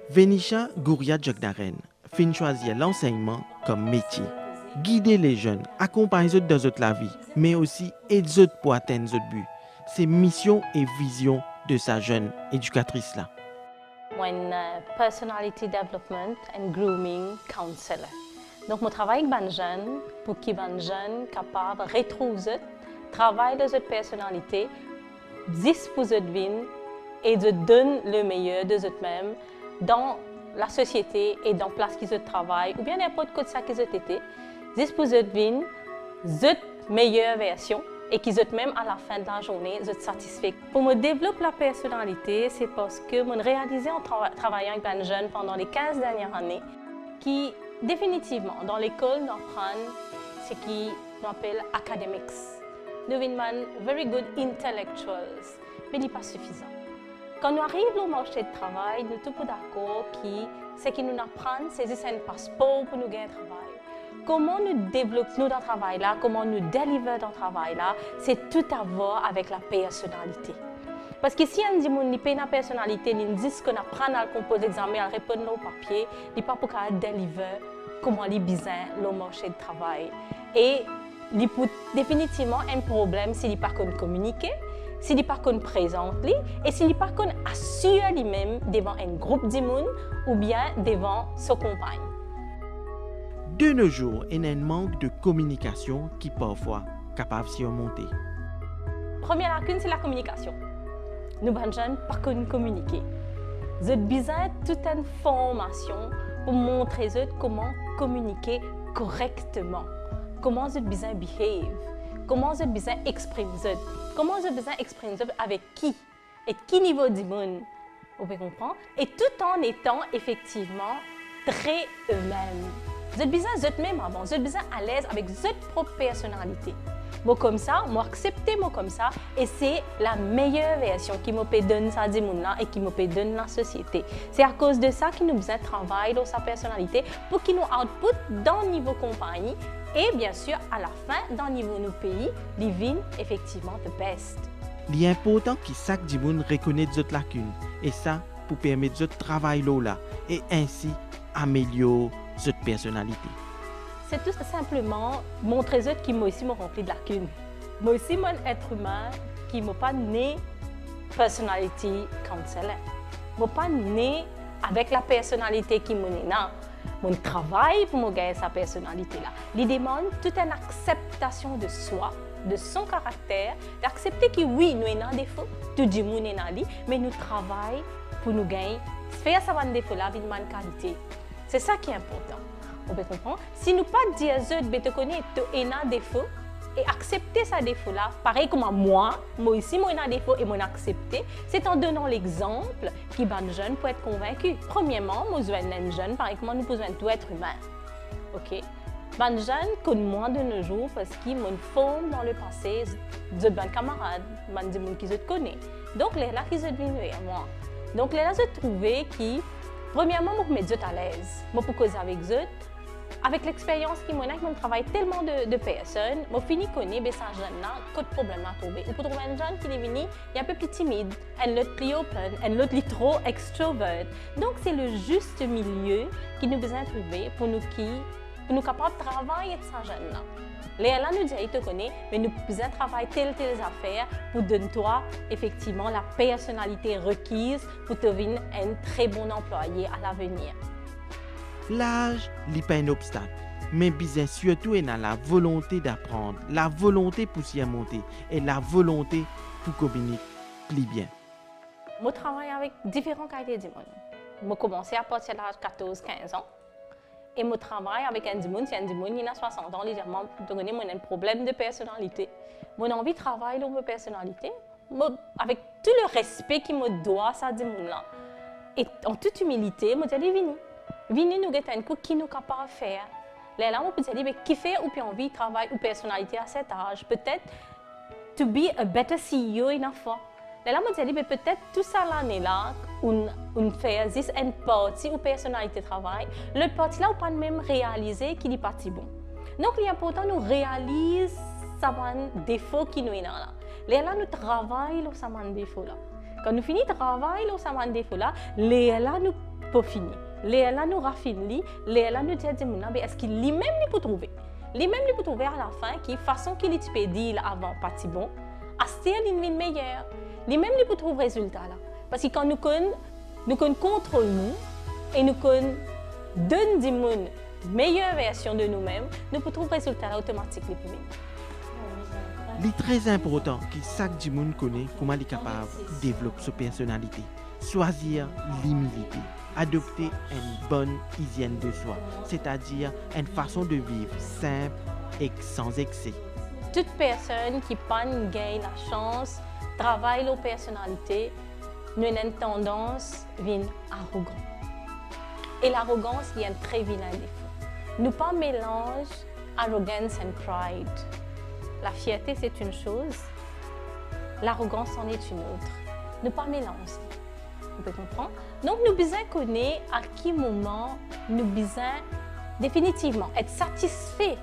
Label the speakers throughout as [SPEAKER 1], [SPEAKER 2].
[SPEAKER 1] Venisha Gouria Jagdaren fin choisir l'enseignement comme métier. Guider les jeunes, accompagner eux dans la vie, mais aussi aider eux pour atteindre leur but. C'est mission et vision de sa jeune éducatrice là.
[SPEAKER 2] When personality development and grooming counselor. Donc, mon travail avec les jeunes pour qu'ils les jeunes capables de retrouver travail de cette personnalité, disposer de vie et de donner le meilleur de eux-mêmes dans la société et dans la place qu'ils travaillent, ou bien n'importe quoi de ça qu'ils ont été, disposer de vie, cette meilleure version et qu'ils ont même à la fin de la journée, sont satisfaits. Pour me développer la personnalité, c'est parce que j'ai réalisé en travaillant avec les jeunes pendant les 15 dernières années, qui définitivement, dans l'école, nous apprenons ce qu'on appelle academics. Nous sommes very good intellectuals, mais ce n'est pas suffisant. Quand nous arrivons au marché de travail, nous sommes tous d'accord que ce que nous apprenons, c'est un passeport pour nous gagner un travail. Comment nous développons dans le travail là, comment nous délivrons dans le travail là, c'est tout à voir avec la personnalité. Parce que si on dit qu'on n'a pas une personnalité, on dit qu'on apprend à composer l'examen, à répondre au papier, il n'est pas pour délivrer comment les besoins le marché de travail. Et il peut définitivement un problème s'il n'est pas communiquer, s'il n'est pas présenter et s'il n'est pas assurer lui-même devant un groupe de monde ou bien devant son compagne.
[SPEAKER 1] De nos jours, il y a un manque de communication qui parfois est capable de surmonter.
[SPEAKER 2] Première lacune, c'est la communication. Nous, les jeunes, pas communiquer. Nous avons besoin de toute une formation pour montrer comment communiquer correctement. Comment nous avons besoin de behave. Comment nous avons besoin d'exprimer. Comment nous avons besoin d'exprimer avec qui et quel niveau du monde. Vous pouvez comprendre? Et tout en étant effectivement très eux-mêmes. Vous avez besoin d'eux-mêmes avant, vous avez besoin à l'aise avec votre propre personnalité. Moi comme ça, moi accepter moi comme ça, et c'est la meilleure version qui me peut donner ça du monde là et qui me peut donner la société. C'est à cause de ça qu'il nous besoin de travailler dans sa personnalité pour qu'il nous output dans le niveau compagnie et bien sûr à la fin dans le niveau nos pays, les vignes effectivement the best.
[SPEAKER 1] Il est important que chaque monde reconnaisse cette lacune et ça pour permettre de travailler là et ainsi améliorer cette personnalité.
[SPEAKER 2] C'est tout simplement montrer eux qui moi aussi m'ont rempli de lacunes. Moi aussi, mon être humain qui m'a pas né personality counselor. Moi pas né avec la personnalité qui m'a né. Mon travail pour me gagner sa personnalité là. Il demande toute une acceptation de soi, de son caractère, d'accepter que oui, nous avons des défauts, tout le monde est là, mais nous travaillons pour nous gagner, faire ça un défaut là avec une bonne qualité. C'est ça qui est important. Vous comprenez? Si nous pas dire que tu connais tu as un défaut et accepter ce défaut là, pareil comme moi aussi moi un défaut et moi accepter, c'est en donnant l'exemple qui va jeune pour être convaincu. Premièrement, moi un jeune, pareil comme nous besoin de tout être humain. OK? Les jeunes connaissent moins de nos jours parce qu'ils m'ont formé dans le passé, de bons camarades, des gens qui se connaissent. Donc les là qui se deviennent vers moi. Donc les là se trouver qui premièrement, je me mets à l'aise. Je peux causer avec eux. Avec l'expérience qui m'a je travaille tellement de personnes, je finis de connaître ces jeunes-là, quel problème à trouver. Ou pour trouver un jeune qui est venu, il est un peu plus timide, un autre plus open, un autre trop extrovert. Donc c'est le juste milieu que nous besoin trouver pour nous capables de travailler avec ces jeunes-là. Léa nous dit, il te connaît, mais nous besoin travailler telle affaires pour donner toi effectivement la personnalité requise pour devenir un très bon employé à l'avenir.
[SPEAKER 1] L'âge n'est pas un obstacle, mais bien surtout dans la volonté d'apprendre, la volonté pour s'y monter et la volonté pour communiquer plus bien.
[SPEAKER 2] Je travaille avec différents qualités du monde. Je commencé à partir de l'âge de 14-15 ans. Et je travaille avec un monde, si un monde il a 60 ans, il a un problème de personnalité. J'ai envie de travailler sur ma personnalité, avec tout le respect qu'il me doit à ce monde-là. Et en toute humilité, je dis, venez nous get un coup qui nous capable de faire. Là, on peut dire, qui fait ou puis envie de travailler ou personnalité à cet âge. Peut-être, to be a better CEO une fois. Là, on peut dire, peut-être tout ça l'année-là, on fait une partie ou personnalité de travail. Le partie là, on peut même réaliser qu'il est parti bon. Donc, il est important de nous réaliser ces défauts qui nous sont là. Là, nous travaillons sur ces défauts là. Quand nous finissons de travailler sur ces défauts là, nous pour finir. Là, nous raffinons, là, nous disons, est-ce qu'il lui-même peut trouver? Lui-même peut trouver à la fin, qui façon qu'il peut dire avant, pas si bon, à ce qu'il est meilleur. Lui-même peut trouver le résultat là. Parce que quand nous contrôlons nous et nous donnons une meilleure version de nous-mêmes, nous pouvons trouver le résultat là automatique les plus vite.
[SPEAKER 1] Il est très important que chaque monde connaisse comment il est capable de développer sa personnalité. Choisir l'humilité. Adopter une bonne hygiène de soi, c'est-à-dire une façon de vivre simple et sans excès.
[SPEAKER 2] Toute personne qui gagne la chance, travaille leur personnalité, nous avons une tendance à être arrogant. Et l'arrogance est un très vilain défaut. Nous pas mélange arrogance et pride. La fierté c'est une chose, l'arrogance en est une autre. Nous pas mélange. Vous pouvez comprendre? Donc, nous devons connaître à quel moment nous devons définitivement être satisfaits.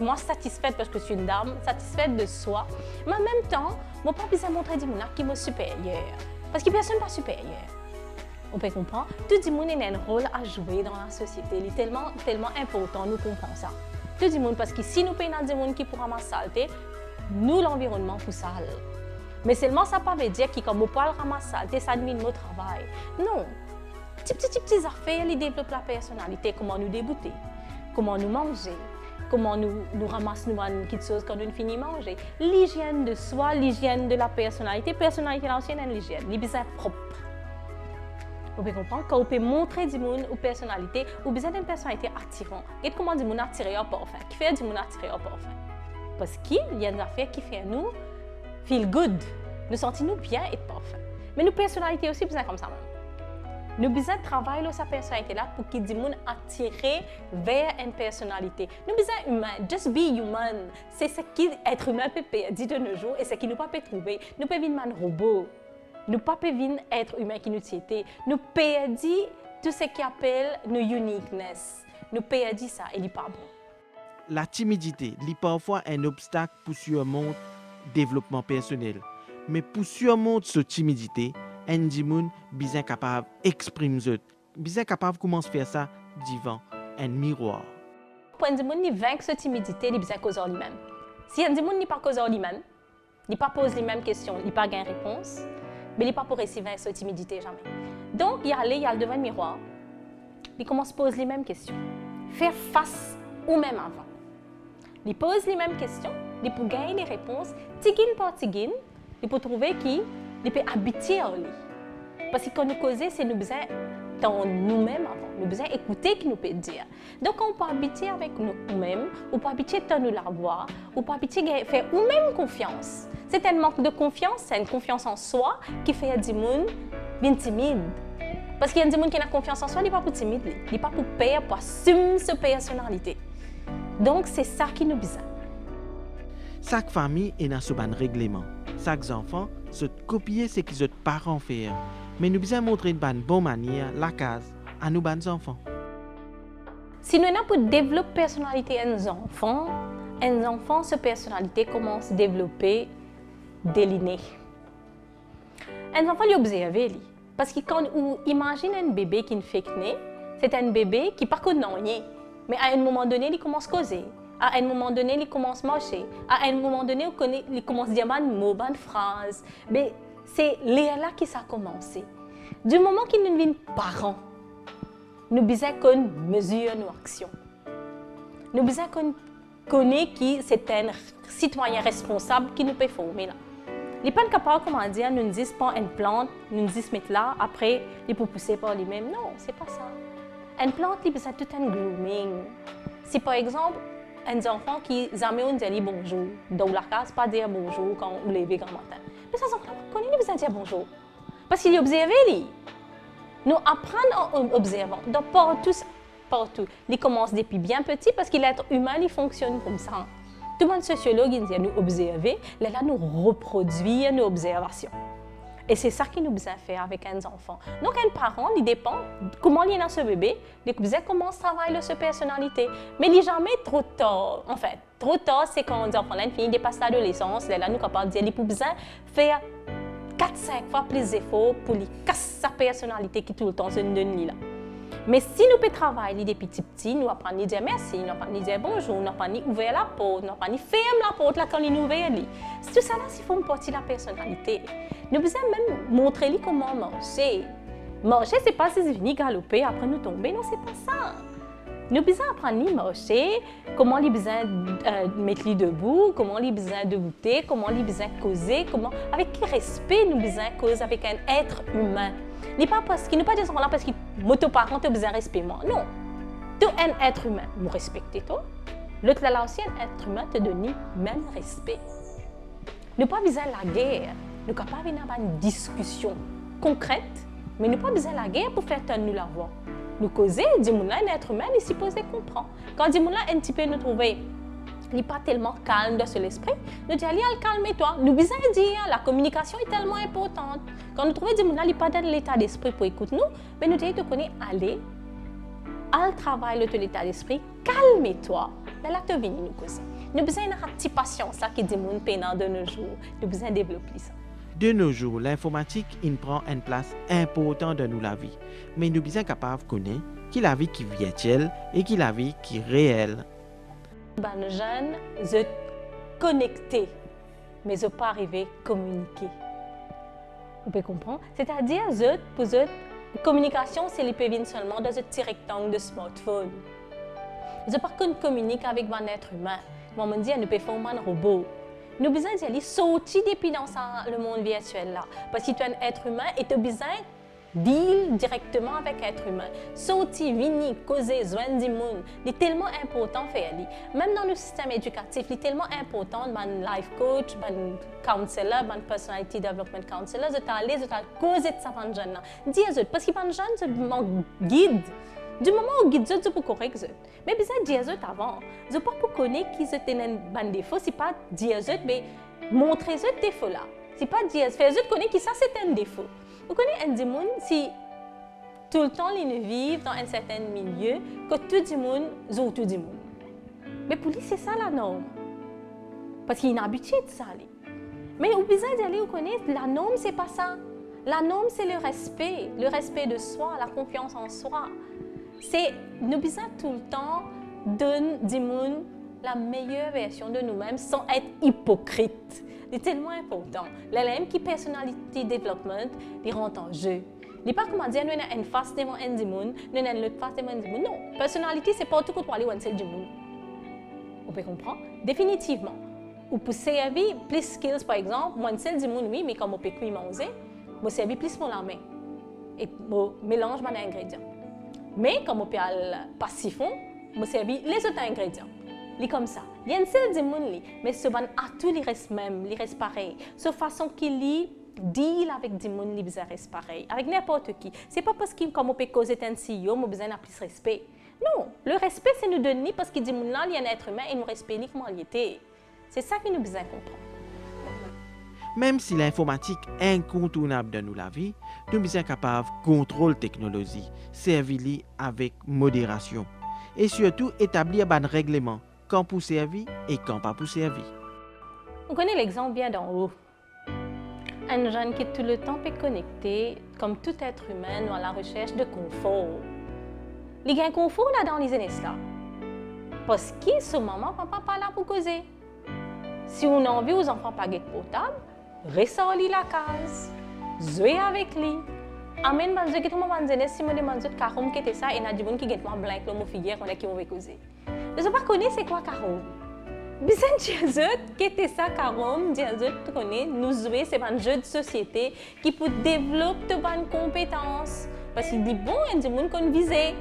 [SPEAKER 2] Moi, satisfaite parce que je suis une dame, satisfaite de soi. Mais en même temps, je n'ai pas besoin de montrer qui est supérieur. Parce que personne n'est pas supérieur. Vous pouvez comprendre? Tout le monde a un rôle à jouer dans la société. Il est tellement important, nous comprenons ça. Tout le monde, parce que si nous payons des gens qui pourraient m'assalter, nous, l'environnement, pour ça. Mais seulement ça ne veut pas dire que comme on parle ramasser, ça devient notre travail. Non. Petites affaires, ils développent la personnalité, comment nous débuter, comment nous manger, comment nous ramasser une petite chose quand nous finissons de manger. L'hygiène de soi, l'hygiène de la personnalité. Personnalité, là aussi, c'est une hygiène. L'hygiène propre. Vous pouvez comprendre? Quand on peut montrer du monde ou personnalité, ou besoin d'une personnalité attirante. Et comment du monde attirer au parfum? Qui fait du monde attirer au parfum? Parce qu'il y a des affaires qui font nous feel good. Nous sentons bien et parfait. Mais nos personnalités aussi besoin comme ça. Nous besoin travailler sur sa personnalité là pour qu'il y ait des gens attirés vers une personnalité. Nous besoin humain, just be human. C'est ce qu'être humain peut dire de nos jours et ce qu'il nous pas peut trouver. Nous pouvons être un robot. Nous pas pouvons être humain qui nous tiété. Nous pouvons dire tout ce qui appelle nos uniqueness. Nous pouvons dire ça et il n'est pas bon.
[SPEAKER 1] La timidité est parfois un obstacle pour surmonter le développement personnel. Mais pour surmonter cette timidité, un monde est capable d'exprimer, est capable de commencer à faire ça devant un miroir.
[SPEAKER 2] Pour un monde vaincre cette timidité, il est causer lui-même. Si un monde n'est pas causer lui-même, il ne pas pose les mêmes questions, il n'a pas gagné réponse, mais il n'est pas pour réussir cette timidité jamais. Donc, il y a devant le miroir, il commence à poser les mêmes questions, faire face ou même avant. Il pose les mêmes questions, il peut gagner les réponses, tigine par tigine, il peut trouver qu'il peut habiter en lui. Parce que quand nous causons, c'est nous besoin dans nous-mêmes avant. Nous besoin écouter ce qu'il nous peut dire. Donc, on peut habiter avec nous-mêmes, on peut habiter dans nous la voix, on peut habiter faire nous-mêmes confiance. C'est un manque de confiance, c'est une confiance en soi qui fait des gens bien timides. Parce qu'il y a des gens qui ont confiance en soi, ils ne sont pas pour timide, ils ne sont pas pour perdre, pour assumer sa personnalité. Donc, c'est ça qui nous besoin.
[SPEAKER 1] Chaque famille est dans ce règlement. Chaque enfant se copier ce que les parents font. Mais nous devons montrer une bonne manière, la case, à nos enfants.
[SPEAKER 2] Si nous avons pour développer la personnalité un enfant, sa personnalité commence à développer dès l'inné. Un enfant, il observe. Parce que quand on imagine un bébé qui ne fait que né, c'est un bébé qui ne connaît rien. Mais à un moment donné, il commence à causer. À un moment donné, il commence à marcher. À un moment donné, il commence à dire des mots, des phrases. Mais c'est là que ça a commencé. Du moment qu'il devient parent, nous besoin qu'on mesure nos actions. Nous besoin qu'on connaisse que c'est un citoyen responsable qui nous peut former là. Il n'est pas capable, comment dire, nous disons pas une plante, nous disons mettre là, après, il peut pousser par lui-même. Non, c'est pas ça. Une plante, il besoin tout un grooming. Si par exemple, un enfant qui jamais on dit bonjour dans la case, pas dire bonjour quand on lève grand matin. Mais ça enfant connaît il besoin dire bonjour parce qu'il est observé lui. Nous apprenons en observant. Donc partout, il commence depuis bien petit parce que l'être humain il fonctionne comme ça. Tout le monde sociologue il dit nous observer, là nous reproduire nos observations. Et c'est ça qu'il nous besoin faire avec un enfant. Donc un parent, il dépend comment il est dans ce bébé, il besoin comment travailler sa personnalité. Mais il n'est jamais trop tard. En fait, trop tard, c'est quand un enfant finit dépasse l'adolescence, là nous capable de dire il a besoin faire 4-5 fois plus d'efforts pour lui casser sa personnalité qui tout le temps se donne là. Mais si nous pouvons travailler depuis petit, nous apprenons à dire merci, nous apprenons à dire bonjour, nous apprenons à ouvrir la porte, nous apprenons à fermer la porte là quand nous ouvrons. C'est tout ça là, c'est une partie de la personnalité. Nous devons même montrer comment marcher. Marcher, ce n'est pas si venir galoper après nous tomber, non, c'est pas ça. Nous devons apprendre à marcher, comment nous devons mettre les debout, comment nous devons débuter, comment nous devons causer, avec quel respect nous devons causer avec un être humain. Ce n'est pas parce qu'il nous pas dire là parce que nos parents ont besoin de respect. Non, tout un être humain, nous respectons toi. L'autre là aussi, un être humain te donne le même respect. Nous pas besoin de la guerre, nous pas besoin d'avoir une discussion concrète, mais nous pas besoin de la guerre pour faire nous la voix. Nous causer, dis-moi un être humain, il est supposé comprendre. Quand dis-moi un petit peu nous trouver, il n'est pas tellement calme dans l'esprit, nous disons, calme-toi. Nous besoin dire, la communication est tellement importante. Quand nous trouvons dis-moi il n'est pas dans l'état d'esprit pour écouter nous, mais nous disons, allez, al travail de l'état d'esprit, calme-toi. Mais là, tu viens nous causer. Nous besoin d'une petite patience là qui dit mon pendant de nos jours. Nous besoin développer ça.
[SPEAKER 1] De nos jours, l'informatique prend une place importante dans la vie. Mais nous sommes capables de connaître qui la vie qui virtuelle et qui la vie qui réelle.
[SPEAKER 2] Les jeunes sont connectés, mais ils ne sont pas arrivés à communiquer. Vous pouvez comprendre? C'est-à-dire, pour eux, la communication, c'est les pévines seulement dans un petit rectangle de smartphone. Ils ne peuvent pas communiquer avec un être humain. Moi, je dis, nous pouvons faire un robot. Nous avons besoin d'aller sortir depuis dans le monde virtuel là. Parce que tu es un être humain et tu as besoin de deal directement avec l'être humain. Sortir, venir, causer, joindre du monde. C'est tellement important de faire. Même dans le système éducatif, c'est tellement important de life coach, de counselor, de personality development counselor, de t'aller, de causer de ça pour jeunes. Dis-le, parce que les jeunes, c'est un guide. Du moment où guide, je peux corriger. Mais besoin de dire avant. Je ne peux pas pour connaître qui est un défaut, c'est pas dire mais montrer ce défaut là. C'est pas dire faire connaître qui ça c'est un défaut. Vous connaissez un monde si tout le temps ils vivent dans un certain milieu que tout le monde joue tout le monde. Mais pour lui c'est ça la norme. Parce qu'il est habitué de ça. Mais vous besoin d'aller vous connaître la norme c'est pas ça. La norme c'est le respect de soi, la confiance en soi. C'est nous besoin tout le temps donner du monde la meilleure version de nous-mêmes sans être hypocrite. C'est tellement important. L'élément qui personality development, il rentre en jeu. Il n'est pas comme dire nous avons une face devant un du monde, nous avons l'autre face devant un du monde. Non, personnalité c'est pas tout pour aller où c'est du monde. Vous pouvez comprendre? Définitivement. Ou pour servir plus skills par exemple, moi c'est du monde oui, mais comme on peut cuire manger, moi servir plus pour la main et mélange mes ingrédients. Mais comme on peut pas siphon, je servis les autres ingrédients. C'est comme ça. Il y a une seule monde, mais ce ban à tout il reste même, il reste pareil. De façon qu'il deal avec des gens, il reste pareil. Avec n'importe qui. C'est pas parce que comme on peut causer un CEO, on a besoin de plus de respect. Non, le respect c'est nous donner parce qu'il dit là il y a un être humain et nous respectons comment il était. C'est ça que nous besoin comprendre.
[SPEAKER 1] Même si l'informatique est incontournable dans la vie, nous sommes capables de contrôler la technologie, servir avec modération et surtout établir un règlement quand pour servir et quand pas pour servir.
[SPEAKER 2] On connaît l'exemple bien d'en haut. Un jeune qui tout le temps est connecté, comme tout être humain, à la recherche de confort. Il y a un confort là dans les années là. Parce que ce maman, papa pas là pour causer. Si on a envie aux enfants pas de portable, ressort-lui la case, jouer avec lui. Amen, je vais vous dire si je demande Karom qui était ça et il y a des gens qui sont blancs, l'homme figure, on a qui vont causer. Je ne sais pas connaître c'est quoi Karom. Bien sûr, qui était ça Karom, tu connais, nous jouer c'est un jeu de société qui peut développer de bonnes compétences. Parce qu'il dit bon, il y a des gens qu'on visait.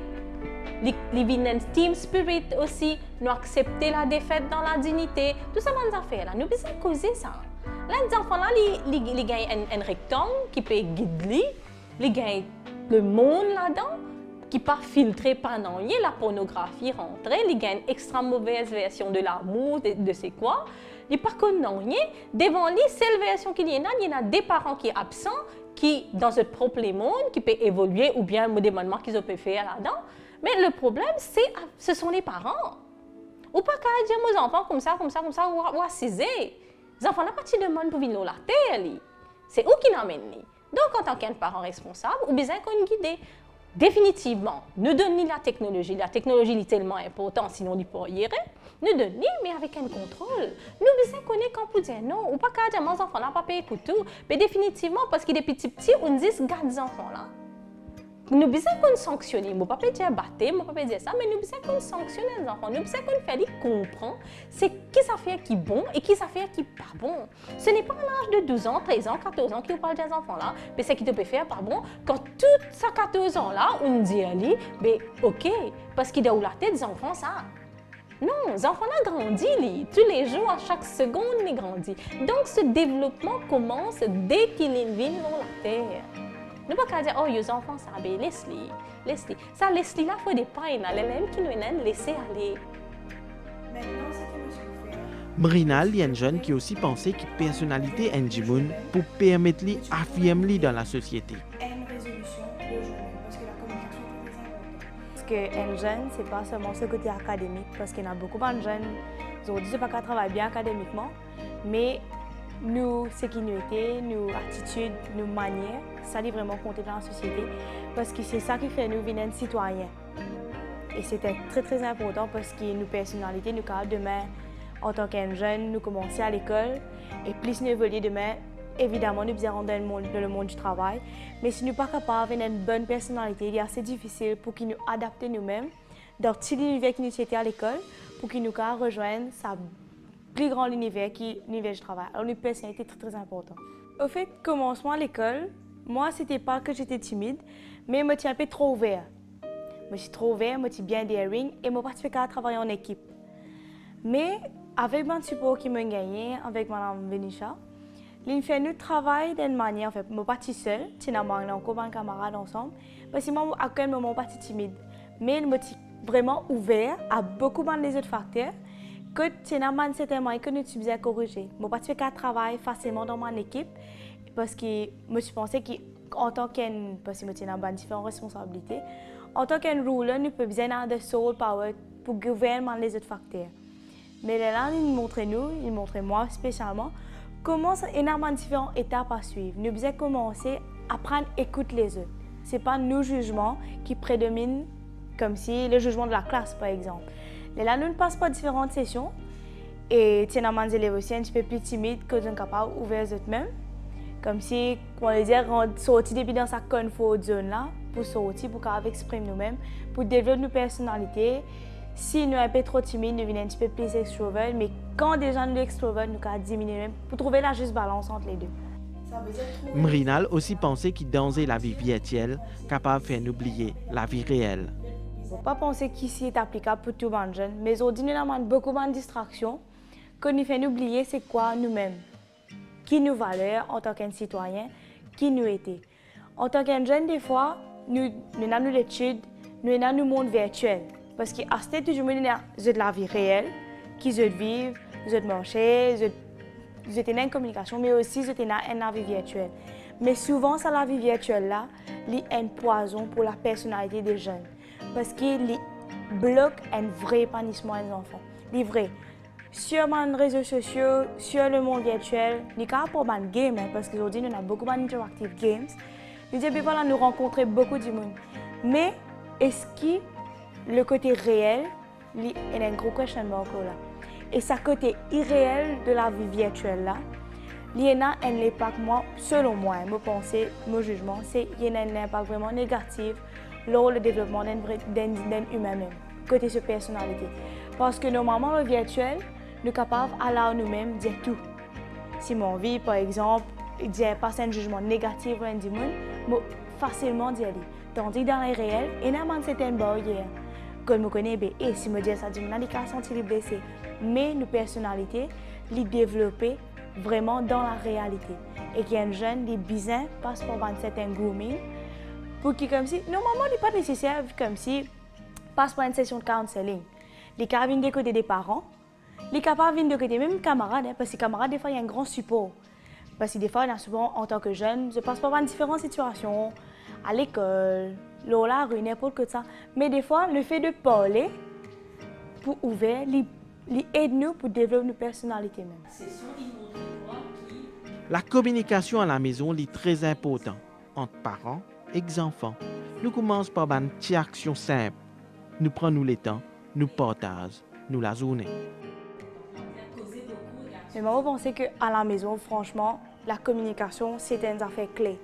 [SPEAKER 2] Les viennent team spirit aussi, nous accepter la défaite dans la dignité. Tout ça, bonnes affaires là, nous besoin causer ça. Là, les enfants là, ils gagnent un rectangle qui peut guider, ils gagnent le monde là-dedans, qui pas filtré pendant la pornographie rentrée, ils gagnent une extra mauvaise version de l'amour, de c'est quoi. Ils pas connaissent devant les seule version qu'il y en a des parents qui sont absents, qui dans ce propre monde, qui peut évoluer ou bien le demandement qu'ils ont faire là-dedans. Mais le problème, ce sont les parents. Ou pas qu'à dire aux enfants comme ça, ou assiser. Les enfants n'ont pas de demande pour venir la terre. C'est eux qui l'emmènent. Donc, en tant qu'un parent responsable, ou besoin qu'on guide. Définitivement, nous donnons la technologie est tellement importante, sinon on n'y peut rien. Nous donnons, mais avec un contrôle. Nous besoin connaître quand pour dire non, ou pas qu'à dire, mes enfants là, pas payer pour tout. Mais définitivement, parce qu'il est petit, on dit, garde les enfants là. Nous besoin qu'on sanctionne, je ne peux pas dire battre, je ne peux pas dire ça, mais nous besoin qu'on sanctionne les enfants, nous besoin qu'on fait les comprendre, c'est qui ça fait qui est bon et qui ça fait qui n'est pas bon. Ce n'est pas à l'âge de 12 ans, 13 ans, 14 ans qui parle des enfants là, mais c'est qui te peut faire pas bon. Quand tout ça 14 ans là, on dit à lui, ben ok, parce qu'il a où la tête des enfants ça. Non, les enfants là grandissent, tous les jours, à chaque seconde, ils grandissent. Donc ce développement commence dès qu'il est venu dans la terre. Ne pas qu'à dire, oh, les enfants, ça, ben, laisse-les. Ça, laisse-les là, il faut des pains, les mêmes qui nous laisser aller.
[SPEAKER 3] Maintenant, ce que je fais.
[SPEAKER 1] Brinal, il y a une jeune qui aussi pensé que personnalité Njimoun pour permettre lui affirmer dans la société.
[SPEAKER 3] Une résolution le jour même, parce que la communication est très importante.
[SPEAKER 4] Parce qu'un jeune, ce n'est pas seulement ce côté académique, parce qu'il y a beaucoup de jeunes, aujourd'hui, ce n'est pas qu'à travailler bien académiquement, mais nous, ce qui nous était, nos attitudes, nos manières, ça doit vraiment compter dans la société, parce que c'est ça qui fait nous venir citoyens. Et c'était très très important parce que nos personnalités, nous capables demain, en tant qu'un jeune, nous commencer à l'école, et plus nous évoluer demain, évidemment, nous devons rentrer dans le monde du travail. Mais si nous ne sommes pas capables d'avoir une bonne personnalité, il est assez difficile pour qu'ils nous adaptent nous-mêmes dans tout l'univers qui nous était à l'école, pour qu'ils nous rejoignent sa plus grand univers qui est l'univers du travail. Alors, une personnalité très très importante. Au fait, commencement à l'école, moi, c'était pas que j'étais timide, mais je me suis un peu trop ouvert. Je suis trop ouvert, je suis bien daring et je me participé à travailler en équipe. Mais avec mon support qui m'a gagné, avec Mme Venisha, il fait nous travail d'une manière, en fait, je ne suis pas toute seule, je suis encore un camarade ensemble, parce que moi, à quel moment, je suis pas timide. Mais je suis vraiment ouvert à beaucoup de autres facteurs que c'est un certain moyen que nous sommes corriger. Je ne suis pas travailler facilement dans mon équipe parce que je suis pensé qu'en tant qu'un, parce que je suis différentes responsabilités, en tant qu'un ruler, nous pouvons besoin de soul power pour gouverner les autres facteurs. Mais là, il montre moi spécialement, comment il y a différentes étapes à suivre. Nous devons commencer à apprendre à écouter les autres. Ce n'est pas nos jugements qui prédominent, comme si le jugement de la classe, par exemple. Et là, nous ne passons pas différentes sessions. Et tu as des élèves aussi un petit peu plus timides que nous sommes capables d'ouvrir eux-mêmes. Comme si, on va dire, sortir depuis dans sa comfort zone là, pour sortir, pour exprimer nous-mêmes, pour développer nos personnalités. Si nous sommes un peu trop timides, nous devenons un petit peu plus extroverts. Mais quand déjà nous sommes extroverts, nous devons diminuer pour trouver la juste balance entre les deux.
[SPEAKER 1] Mrinal aussi pensait qu'il dansait la vie virtuelle, capable de faire oublier la vie réelle.
[SPEAKER 4] Il ne faut pas penser qu'ici est applicable pour tout le monde jeune, mais aujourd'hui, nous avons beaucoup de distractions que nous fait oublier c'est quoi nous-mêmes, qui nous valeurs en tant qu'un citoyen, qui nous était. En tant qu'un jeune, des fois, nous avons l'étude, nous avons le monde virtuel. Parce qu'à ce stade, toujours nous avons la vie réelle, qui nous vivent, nous marcher, nous avons une communication, mais aussi nous avons une vie virtuelle. Mais souvent, la vie virtuelle-là, est un poison pour la personnalité des jeunes. Parce qu'il bloque un vrai épanouissement des enfants. Les vrais. Sur les réseaux sociaux, sur le monde virtuel, il y a pour les games, parce qu'aujourd'hui, nous avons beaucoup d'interactive games. Nous devons nous rencontrer beaucoup de monde. Mais est-ce que le côté réel, il y a un gros questionnement là. Et ce côté irréel de la vie virtuelle là, il y a un impact, selon moi, mon pensée, mon jugement, c'est qu'il y a un impact vraiment négatif sur le développement d'un humain même, côté sa personnalité. Parce que normalement, le virtuel, nous sommes capables à nous-mêmes dire tout. Si mon vie, par exemple, passe un jugement négatif ou un démon, je peux facilement dire. Tandis que dans les réels, il y a une certaine barrière. Comme je connais, et si je dis ça, je me sens blessé. Mais nos personnalités, les développer vraiment dans la réalité. Et qu'il y a un jeune, les bizarres, passe par un certain grooming. Pour qui, comme si, normalement, il n'est pas nécessaire, comme si, passe par une session de counseling. Les cas viennent des côtés des parents, les cas viennent de côté même camarades, parce que les camarades, des fois, il y a un grand support. Parce que des fois, souvent, en tant que jeune, je passe par différentes situations, à l'école, dans la rue, n'importe quoi de ça. Mais des fois, le fait de parler, pour ouvrir, il aide nous pour développer nos personnalités même.
[SPEAKER 1] La communication à la maison est très importante entre parents et enfants. Nous commençons par une petite action simple. Nous prenons le temps, nous partageons, nous la journée.
[SPEAKER 4] Mais maman pensait qu'à la maison, franchement, la communication, c'était une affaire clé.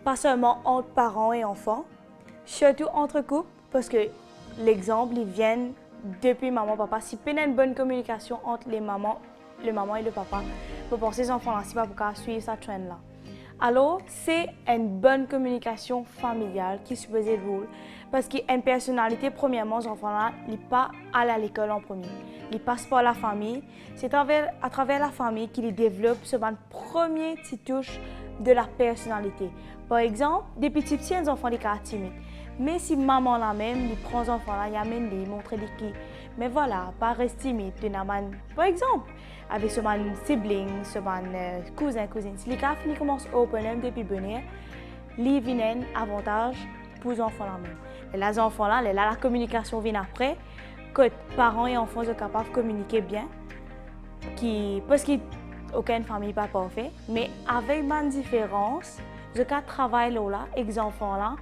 [SPEAKER 4] Pas seulement entre parents et enfants, surtout entre couples, parce que l'exemple, il vient depuis maman, papa. Si il y a une bonne communication entre le maman et le papa, vous pensez aux enfants là, si pas pour suivre cette trend-là. Alors, c'est une bonne communication familiale qui se faisait le rôle. Parce qu'une personnalité, premièrement, les enfants-là, ils ne pas aller à l'école en premier. Ils passent par la famille. C'est à travers la famille qu'ils développent ce premier petit touche de la personnalité. Par exemple, des petits les enfants sont timides. Mais si maman la même, il prend les enfants-là, il amène les montre les qui. Mais voilà, pas rester timide. Par exemple, avec ce sibling, ce cousin, cousine. Si les gars commencent à open depuis venir, il y a un avantage pour les enfants là même. Et les enfants là, la communication vient après, que parents et enfants sont capables de communiquer bien, parce qu'aucune famille n'est pas parfaite, mais avec une différence, je travaille là, avec les enfants là,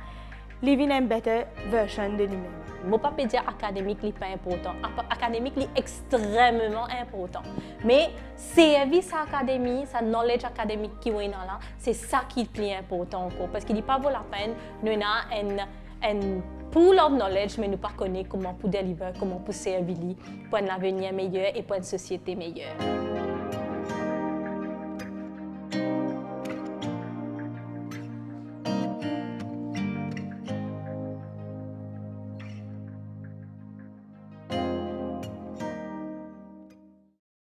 [SPEAKER 4] ils viennent une meilleure version de lui-même.
[SPEAKER 2] Je ne peux pas dire académique n'est pas important. Académique est extrêmement important. Mais service académique, sa knowledge académique qui est là, c'est ça qui est plus important encore. Parce qu'il n'est pas vaut la peine, nous avons un pool of knowledge, mais nous ne connaissons pas comment pour délivrer, comment pour servir pour un avenir meilleur et pour une société meilleure.